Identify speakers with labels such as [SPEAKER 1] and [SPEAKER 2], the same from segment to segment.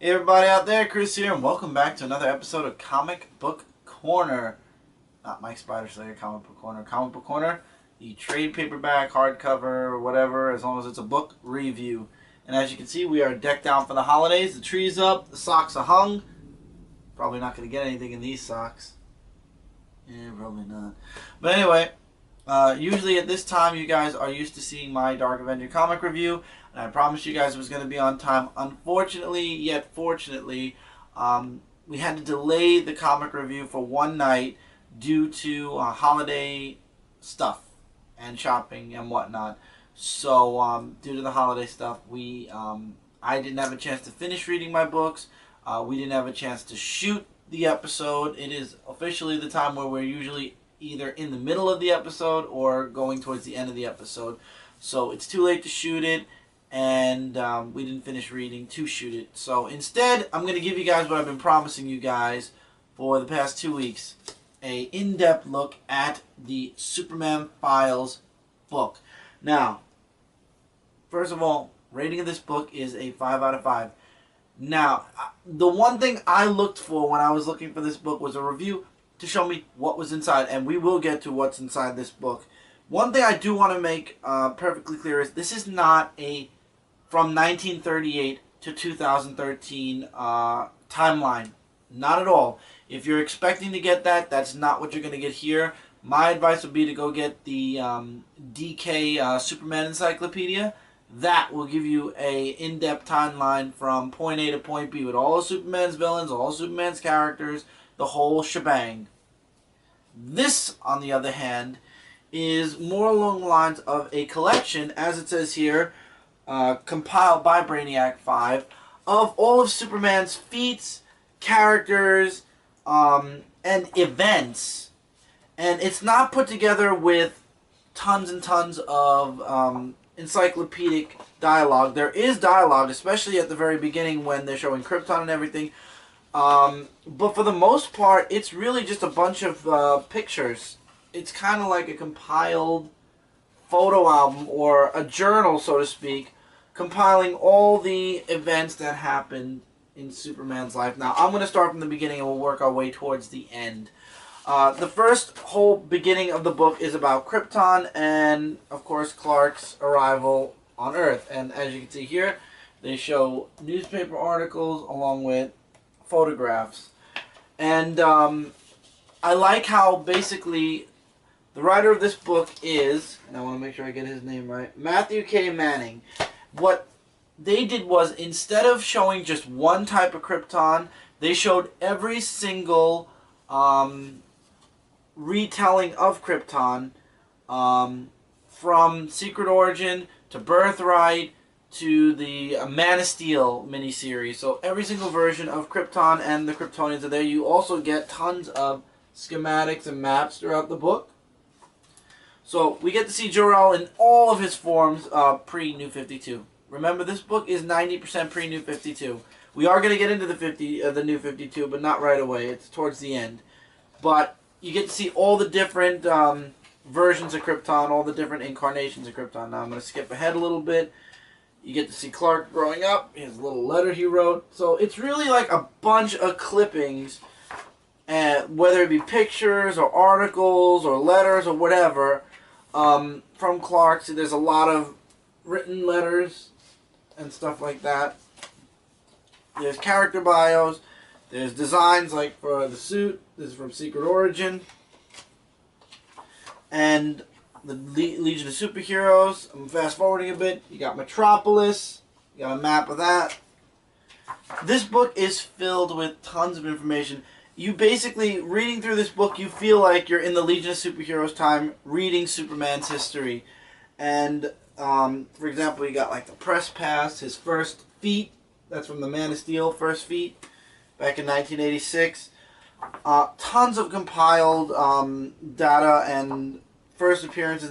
[SPEAKER 1] Hey everybody out there, Chris here, and welcome back to another episode of Comic Book Corner. Not Mike Spider Slayer, Comic Book Corner. Comic Book Corner, the trade paperback, hardcover, or whatever, as long as it's a book review. And as you can see, we are decked out for the holidays. The tree's up, the socks are hung. Probably not going to get anything in these socks. Yeah, probably not. But anyway, usually at this time, you guys are used to seeing my Dark Avenger comic review. And I promised you guys it was going to be on time. Unfortunately, yet fortunately, we had to delay the comic review for one night due to holiday stuff and shopping and whatnot. So, due to the holiday stuff, I didn't have a chance to finish reading my books. We didn't have a chance to shoot the episode. It is officially the time where we're usually either in the middle of the episode or going towards the end of the episode. So it's too late to shoot it, and we didn't finish reading to shoot it. So instead, I'm going to give you guys what I've been promising you guys for the past 2 weeks. A in-depth look at the Superman Files book. Now, first of all, rating of this book is a 5 out of 5. Now, the one thing I looked for when I was looking for this book was a review to show me what was inside, and we will get to what's inside this book. One thing I do want to make perfectly clear is this is not a from 1938 to 2013 timeline. Not at all. If you're expecting to get that, that's not what you're going to get here. My advice would be to go get the DK Superman Encyclopedia. That will give you a in-depth timeline from point A to point B with all of Superman's villains, all of Superman's characters, the whole shebang. This, on the other hand, is more along the lines of a collection, as it says here, compiled by Brainiac 5, of all of Superman's feats, characters, and events. And it's not put together with tons and tons of encyclopedic dialogue. There is dialogue, especially at the very beginning when they're showing Krypton and everything. But for the most part, it's really just a bunch of pictures. It's kind of like a compiled photo album or a journal, so to speak, compiling all the events that happened in Superman's life. Now, I'm going to start from the beginning and we'll work our way towards the end. The first whole beginning of the book is about Krypton and, of course, Clark's arrival on Earth. And as you can see here, they show newspaper articles along with photographs. And I like how basically the writer of this book is, and I want to make sure I get his name right, Matthew K. Manning. What they did was, instead of showing just one type of Krypton, they showed every single retelling of Krypton, from Secret Origin to Birthright to the Man of Steel miniseries. So every single version of Krypton and the Kryptonians are there. You also get tons of schematics and maps throughout the book. So we get to see Jor-El in all of his forms pre-New 52. Remember, this book is 90% pre-New 52. We are going to get into the New 52, but not right away. It's towards the end. But you get to see all the different versions of Krypton, all the different incarnations of Krypton. Now I'm going to skip ahead a little bit. You get to see Clark growing up, his little letter he wrote. So it's really like a bunch of clippings, whether it be pictures or articles or letters or whatever, from Clark. So there's a lot of written letters and stuff like that. There's character bios. There's designs like for the suit. This is from Secret Origin. And the Legion of Superheroes. I'm fast forwarding a bit. You got Metropolis. You got a map of that. This book is filled with tons of information. You basically, reading through this book, you feel like you're in the Legion of Superheroes time reading Superman's history. And, for example, you got like the press pass, his first feat. That's from the Man of Steel, first feat, back in 1986. Tons of compiled data and first appearances.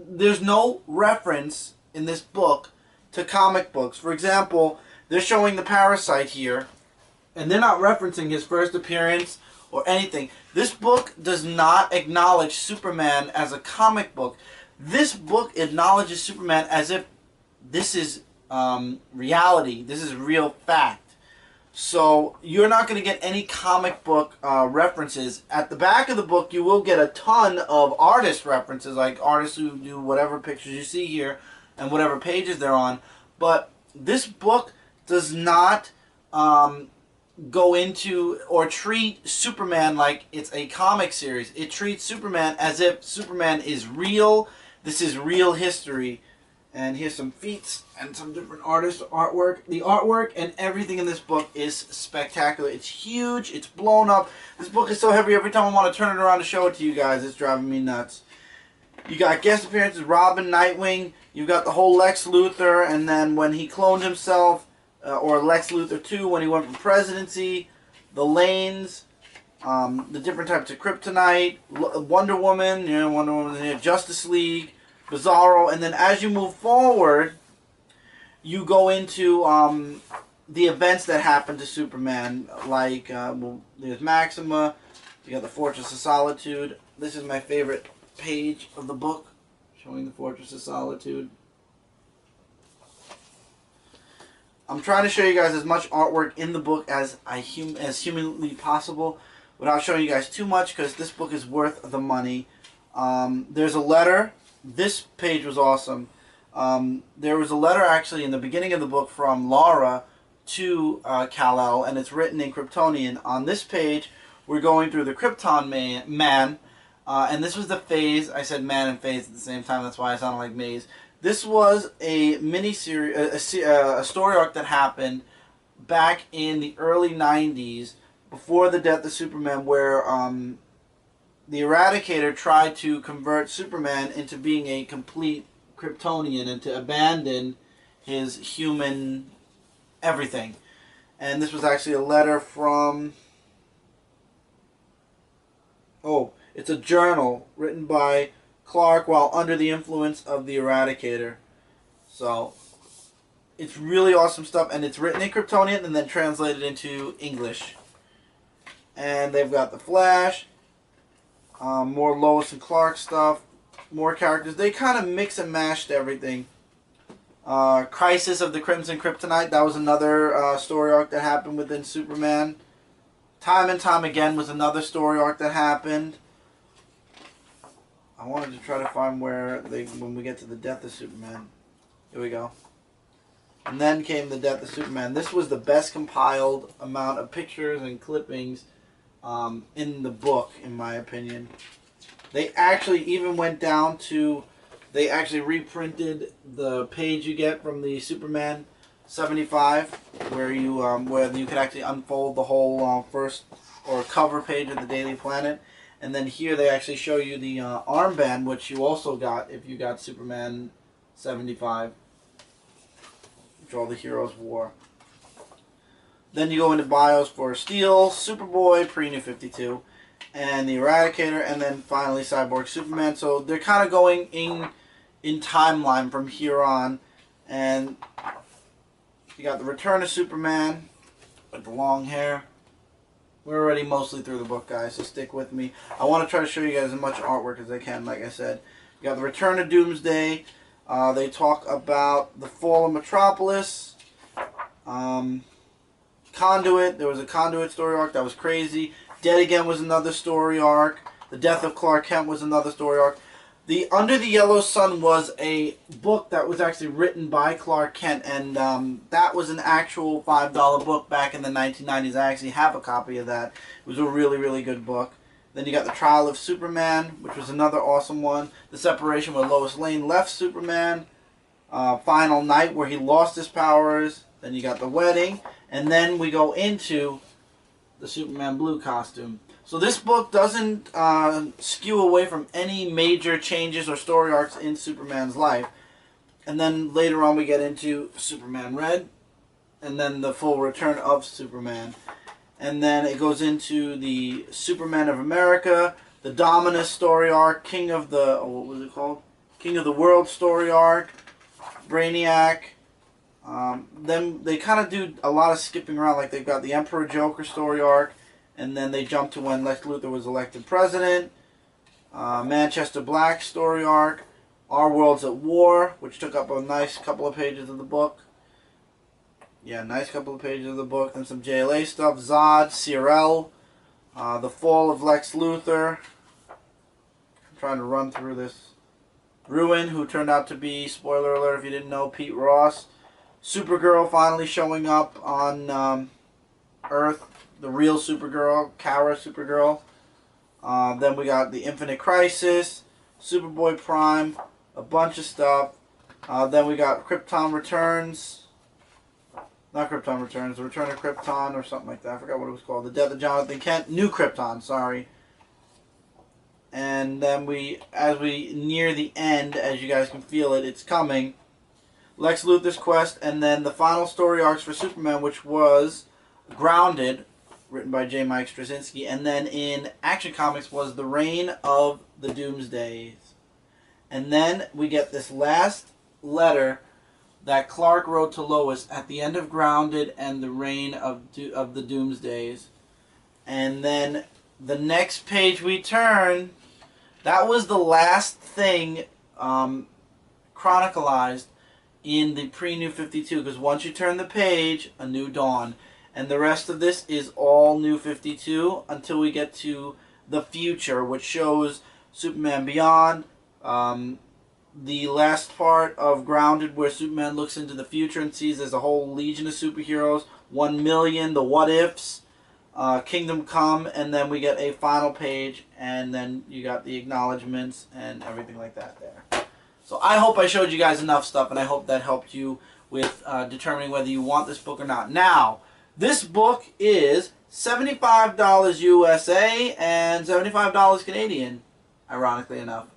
[SPEAKER 1] There's no reference in this book to comic books. For example, they're showing the Parasite here, and they're not referencing his first appearance or anything. This book does not acknowledge Superman as a comic book. This book acknowledges Superman as if this is reality. This is real fact. So you're not going to get any comic book references. At the back of the book, you will get a ton of artist references, like artists who do whatever pictures you see here and whatever pages they're on. But this book does not go into or treat Superman like it's a comic series. It treats Superman as if Superman is real. This is real history. And here's some feats and some different artist artwork. The artwork and everything in this book is spectacular. It's huge. It's blown up. This book is so heavy every time I want to turn it around to show it to you guys. It's driving me nuts. You got guest appearances, Robin, Nightwing. You've got the whole Lex Luthor. And then when he cloned himself, or Lex Luthor 2 when he went for presidency. The Lanes. The different types of kryptonite. Wonder Woman. Wonder Woman here. Justice League. Bizarro, and then as you move forward, you go into the events that happen to Superman, like there's Maxima, you got the Fortress of Solitude. This is my favorite page of the book, showing the Fortress of Solitude. I'm trying to show you guys as much artwork in the book as humanly possible, without showing you guys too much, because this book is worth the money. There's a letter. This page was awesome. There was a letter actually in the beginning of the book from Lara to Kal-El, and it's written in Kryptonian. On this page, we're going through the Krypton Man, and this was the phase. I said man and phase at the same time, that's why I sounded like maze. This was a mini-series, a story arc that happened back in the early 90s, before the death of Superman, where the Eradicator tried to convert Superman into being a complete Kryptonian and to abandon his human everything. And this was actually a letter from... Oh, it's a journal written by Clark while under the influence of the Eradicator. So, it's really awesome stuff, and it's written in Kryptonian and then translated into English. And they've got the Flash... more Lois and Clark stuff, more characters. They kind of mix and mashed everything. Crisis of the Crimson Kryptonite, that was another story arc that happened within Superman. Time and Time Again was another story arc that happened. I wanted to try to find where when we get to the death of Superman. Here we go. And then came the death of Superman. This was the best compiled amount of pictures and clippings in the book, in my opinion. They actually even went down to, they actually reprinted the page you get from the Superman 75, where you could actually unfold the whole first or cover page of the Daily Planet, and then here they actually show you the armband, which you also got if you got Superman 75, which all the heroes wore. Then you go into bios for Steel, Superboy, Pre-New 52, and the Eradicator, and then finally Cyborg Superman. So they're kind of going in timeline from here on. And you got the Return of Superman with the long hair. We're already mostly through the book, guys, so stick with me. I want to try to show you guys as much artwork as I can, like I said. You got the Return of Doomsday. They talk about the fall of Metropolis. Conduit, there was a Conduit story arc that was crazy. Dead Again was another story arc. The Death of Clark Kent was another story arc. The Under the Yellow Sun was a book that was actually written by Clark Kent, and that was an actual $5 book back in the 1990s. I actually have a copy of that. It was a really, really good book. Then you got The Trial of Superman, which was another awesome one. The separation where Lois Lane left Superman. Final Night, where he lost his powers. Then you got The Wedding. And then we go into the Superman Blue costume. So this book doesn't skew away from any major changes or story arcs in Superman's life. And then later on we get into Superman Red. And then the full return of Superman. And then it goes into the Superman of America, the Dominus story arc, King of the, what was it called? King of the World story arc, Brainiac. Then they kind of do a lot of skipping around, like they've got the Emperor Joker story arc, and then they jump to when Lex Luthor was elected president, Manchester Black story arc, Our World's at War, which took up a nice couple of pages of the book. Yeah, nice couple of pages of the book. Then some JLA stuff. Zod, Sirel, the fall of Lex Luthor. I'm trying to run through this. Ruin, who turned out to be, spoiler alert if you didn't know, Pete Ross. Supergirl finally showing up on Earth. The real Supergirl, Kara Supergirl. Then we got the Infinite Crisis, Superboy Prime, a bunch of stuff. Then we got Krypton Returns. Not Krypton Returns, The Return of Krypton or something like that. I forgot what it was called. The Death of Jonathan Kent. New Krypton, sorry. And then as we near the end, as you guys can feel it, it's coming. Lex Luthor's quest, and then the final story arcs for Superman, which was Grounded, written by J. Mike Straczynski, and then in Action Comics was The Reign of the Doomsdays. And then we get this last letter that Clark wrote to Lois at the end of Grounded and The Reign of the Doomsdays. And then the next page we turn, that was the last thing chronicalized in the pre-New 52, because once you turn the page, A New Dawn. And the rest of this is all New 52 until we get to the future, which shows Superman Beyond, the last part of Grounded where Superman looks into the future and sees there's a whole legion of superheroes, 1 million, the what ifs, Kingdom Come, and then we get a final page, and then you got the acknowledgments and everything like that there. So I hope I showed you guys enough stuff, and I hope that helped you with determining whether you want this book or not. Now, this book is $75 USA and $75 Canadian, ironically enough.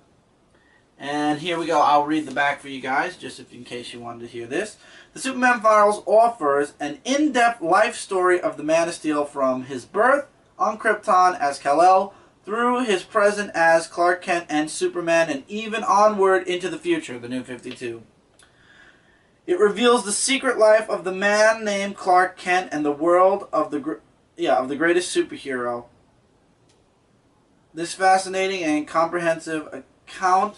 [SPEAKER 1] And here we go. I'll read the back for you guys, just in case you wanted to hear this. The Superman Files offers an in-depth life story of the Man of Steel from his birth on Krypton as Kal-El, through his present as Clark Kent and Superman, and even onward into the future, the New 52. It reveals the secret life of the man named Clark Kent and the world of the greatest superhero. This fascinating and comprehensive account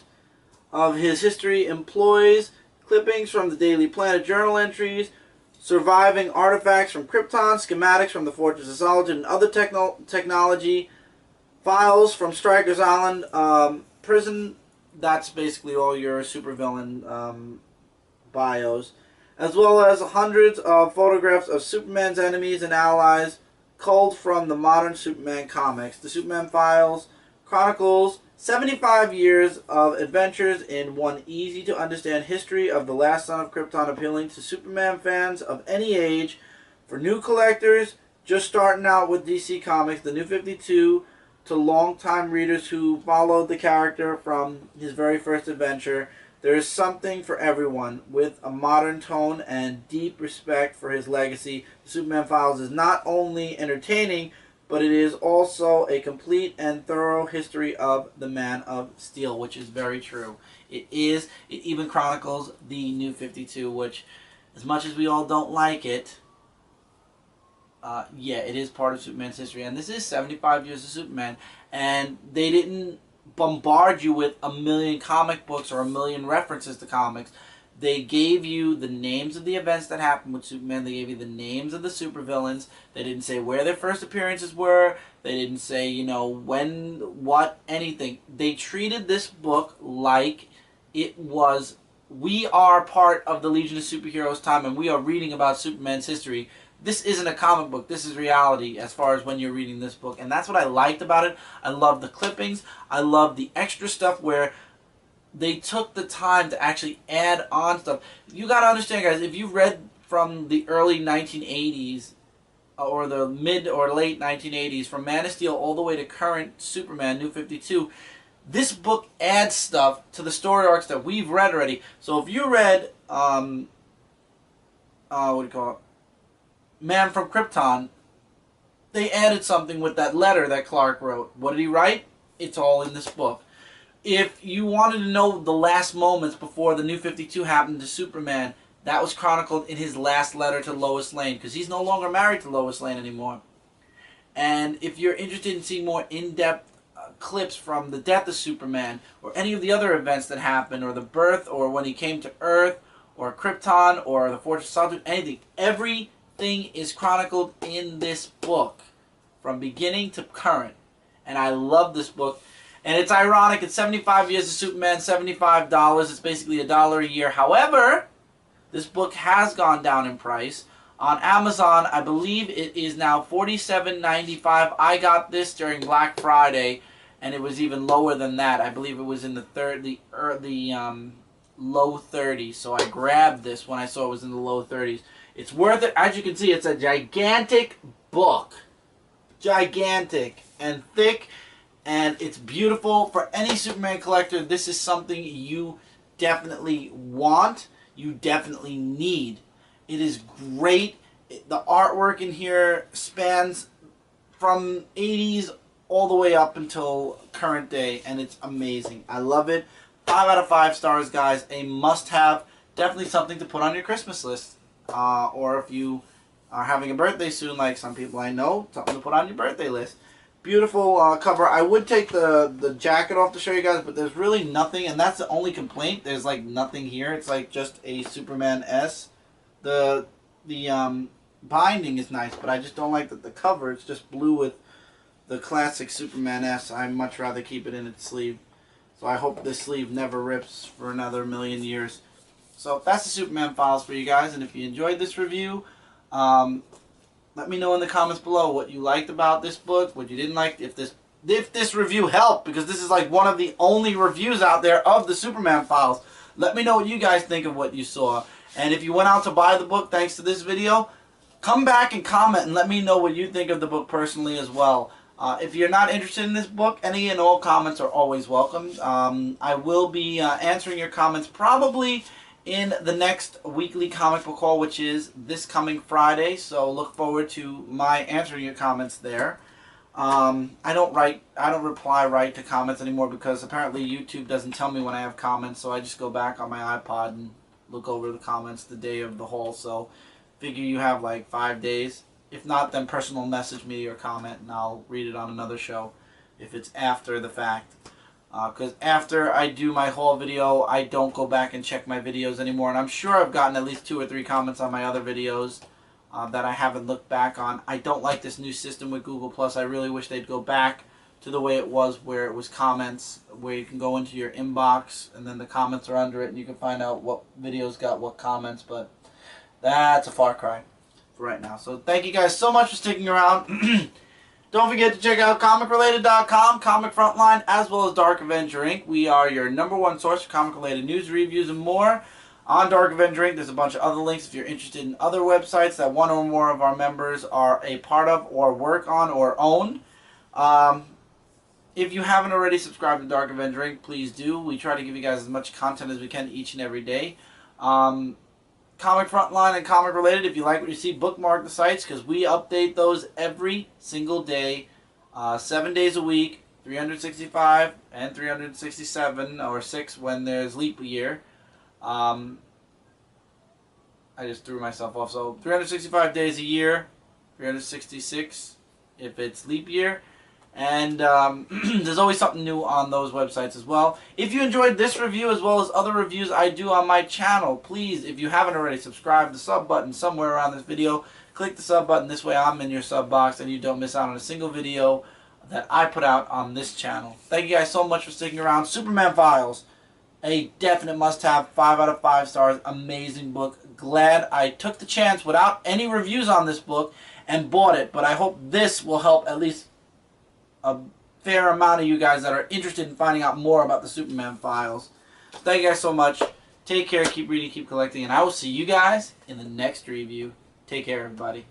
[SPEAKER 1] of his history employs clippings from the Daily Planet journal entries, surviving artifacts from Krypton, schematics from the Fortress of Solitude, and other technology, files from Stryker's Island prison. That's basically all your supervillain bios, as well as hundreds of photographs of Superman's enemies and allies culled from the modern Superman comics. The Superman Files chronicles 75 years of adventures in one easy-to-understand history of the last son of Krypton, appealing to Superman fans of any age. For new collectors just starting out with DC Comics, the New 52, to longtime readers who followed the character from his very first adventure, there is something for everyone. With a modern tone and deep respect for his legacy, the Superman Files is not only entertaining, but it is also a complete and thorough history of the Man of Steel, which is very true. It is. It even chronicles the New 52, which, as much as we all don't like it, yeah, it is part of Superman's history. And this is 75 years of Superman, and they didn't bombard you with a million comic books or a million references to comics. They gave you the names of the events that happened with Superman. They gave you the names of the supervillains. They didn't say where their first appearances were. They didn't say, you know, when, what, anything. They treated this book like it was, we are part of the Legion of Superheroes time, and we are reading about Superman's history. This isn't a comic book. This is reality as far as when you're reading this book. And that's what I liked about it. I love the clippings. I love the extra stuff where they took the time to actually add on stuff. You got to understand, guys, if you've read from the early 1980s or the mid or late 1980s, from Man of Steel all the way to current Superman, New 52, this book adds stuff to the story arcs that we've read already. So if you read, what do you call it? Man from Krypton, they added something with that letter that Clark wrote. What did he write? It's all in this book. If you wanted to know the last moments before the New 52 happened to Superman, that was chronicled in his last letter to Lois Lane, because he's no longer married to Lois Lane anymore. And if you're interested in seeing more in-depth clips from the death of Superman, or any of the other events that happened, or the birth, or when he came to Earth, or Krypton or the Fortress of Solitude, anything. Everything is chronicled in this book from beginning to current. And I love this book. And it's ironic, it's 75 Years of Superman, $75. It's basically $1 a year. However, this book has gone down in price. On Amazon, I believe it is now $47.95. I got this during Black Friday, and it was even lower than that. I believe it was in the low 30s. So I grabbed this when I saw it was in the low 30s. It's worth it. As you can see, it's a gigantic book. Gigantic and thick, and it's beautiful. For any Superman collector, this is something you definitely want. You definitely need. It is great. The artwork in here spans from 80s all the way up until current day, and it's amazing. I love it. 5 out of 5 stars, guys. A must-have. Definitely something to put on your Christmas list. Or if you are having a birthday soon, like some people I know, something to put on your birthday list. Beautiful cover. I would take the jacket off to show you guys, but there's really nothing, and that's the only complaint. There's like nothing here. It's like just a Superman S. The binding is nice, but I just don't like that the cover. It's just blue with the classic Superman S. I'd much rather keep it in its sleeve. So I hope this sleeve never rips for another million years. So that's the Superman Files for you guys, and if you enjoyed this review, let me know in the comments below what you liked about this book, what you didn't like, if this review helped, because this is like one of the only reviews out there of the Superman Files. Let me know what you guys think of what you saw. And if you went out to buy the book thanks to this video, come back and comment and let me know what you think of the book personally as well. If you're not interested in this book, any and all comments are always welcome. I will be answering your comments probably in the next weekly comic book haul, which is this coming Friday. So look forward to my answering your comments there. I don't reply right to comments anymore because apparently YouTube doesn't tell me when I have comments. So I just go back on my iPod and look over the comments the day of the haul. So figure you have like 5 days. If not, then personal message me your comment and I'll read it on another show if it's after the fact. Because after I do my haul video, I don't go back and check my videos anymore. And I'm sure I've gotten at least 2 or 3 comments on my other videos that I haven't looked back on. I don't like this new system with Google+. I really wish they'd go back to the way it was, where it was comments, where you can go into your inbox and then the comments are under it and you can find out what videos got what comments. But that's a far cry for right now. So thank you guys so much for sticking around. Don't forget to check out ComicRelated.com, Comic Frontline, as well as Dark Avenger Inc. We are your #1 source for comic-related news, reviews, and more. On Dark Avenger Inc., there's a bunch of other links if you're interested in other websites that one or more of our members are a part of or work on or own. If you haven't already subscribed to Dark Avenger Inc., please do. We try to give you guys as much content as we can each and every day. Comic Frontline and Comic Related, if you like what you see, bookmark the sites because we update those every single day, 7 days a week, 365 and 367 or 6 when there's leap year. I just threw myself off. So 365 days a year, 366 if it's leap year. And there's always something new on those websites as well. If you enjoyed this review as well as other reviews I do on my channel, please, if you haven't already, subscribe. The sub button somewhere around this video. Click the sub button. This way I'm in your sub box and you don't miss out on a single video that I put out on this channel. Thank you guys so much for sticking around. Superman Files, a definite must-have. 5 out of 5 stars. Amazing book. Glad I took the chance without any reviews on this book and bought it. But I hope this will help at least a fair amount of you guys that are interested in finding out more about the Superman Files. Thank you guys so much. Take care, keep reading, keep collecting, and I will see you guys in the next review. Take care, everybody.